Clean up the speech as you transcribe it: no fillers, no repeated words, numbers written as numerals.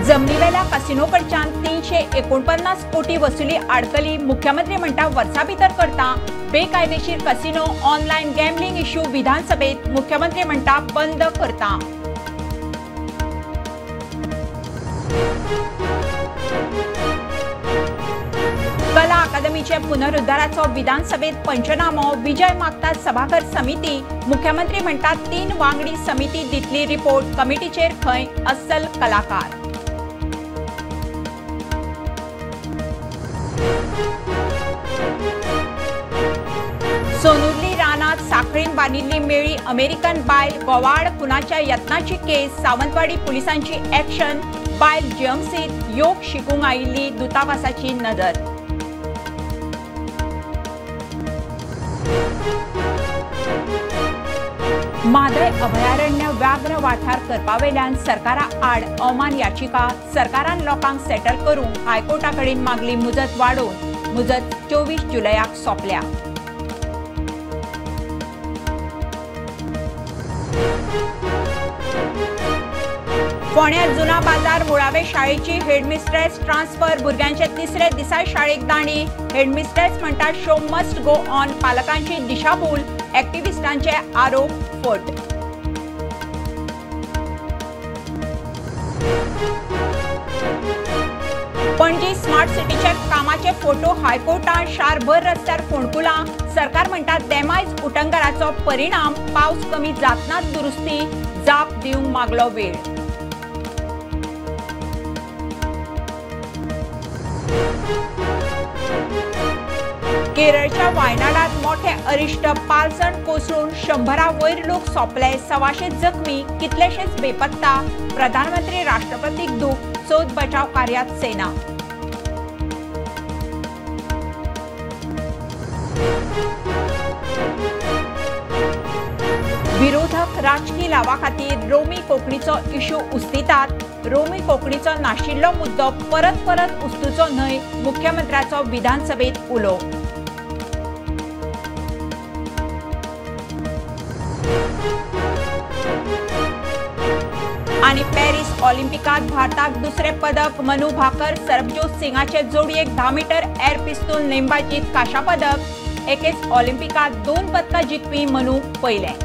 जमनीवेल्या कसिनोकडच्यान 349 कोटी वसुली अडकली। मुख्यमंत्री म्हणटा वर्सा भितर करता बेकायदेशीर कसिनो ऑनलाइन गॅमलिंग इश्यू विधानसभेत मुख्यमंत्री म्हणटा बंद करता। कला अकादमीचे पुनरुद्धाराचो विधानसभेत पंचनामो। विजय मागता सभाघर समिती। मुख्यमंत्री म्हणटा 3 वांगडी समिती दितली रिपोर्ट। कमिटीचेर खंय अस्सल कलाकार। सोनुर्ली रानात साखळीन बांदिल्ली मेळी अमेरिकन बायल। गोवाड खुनाच्या यत्नाची केस। सावंतवाडी पुलिसांची ॲक्शन। बायल जीएमसीत योग शिकूंक आयिल्ली दुतावासाची नदर। म्हादय अभयारण्य व्याघ्र वाठार करपावेल्यान सरकारा आड अवमान याचिका। सरकारान लोकांक सेटल करूंक हायकोर्टाकडेन मागली मुजत वाडोवन। मुजत 24 जुलयाक सोंपल्या। फोंड्या जुना बाजार मुळावे शाळेची हेडमिस्ट्रेस ट्रान्सफर। भुरग्यांचे तिसरे दिसा शाळेक दांडी। हेडमिस्ट्रेस म्हणटा शो मस्ट गो ऑन। पालकांची दिशाभूल। ॲक्टिव्हिस्टांचे आरोप फट। पणजी स्मार्ट सिटीचे कामाचे फोटो हायकोर्टात। शारभर रस्त्यार फोंडकुलां। सरकार म्हणटा डेमायज उटंगराचो परिणाम। पावस कमी जातनाच दुरुस्ती। जाप दिवंक मागलो वेळ। केरळच्या वायनाडात मोठे अरिश्ट। पालसण कोसळून 100 वयर लोक सोंपले। 126 जखमी। कितलेशेच बेपत्ता। प्रधानमंत्री राष्ट्रपतीक दूख। सोद बचाव कार्यात सेना। विरोधक राजकीय लावा खातीर रोमी कोंकणीचो इश्यू उस्तितात। रोमी कोंकणीचो नाशिल्लो मुद्दो परत परत उस्तुचो न्हय। मुख्यमंत्र्याचो विधानसभेत उलो। आणि पॅरिस ऑलिंपिकात भारताक दुसरे पदक। मनु भाकर सरबजोत सिंगाचे जोडयेक 10 मीटर एअर पिस्तूल नेमबाजीत कांशा पदक। एकेच ऑलिंपिकात 2 पदकां जिखपी मनु पयले।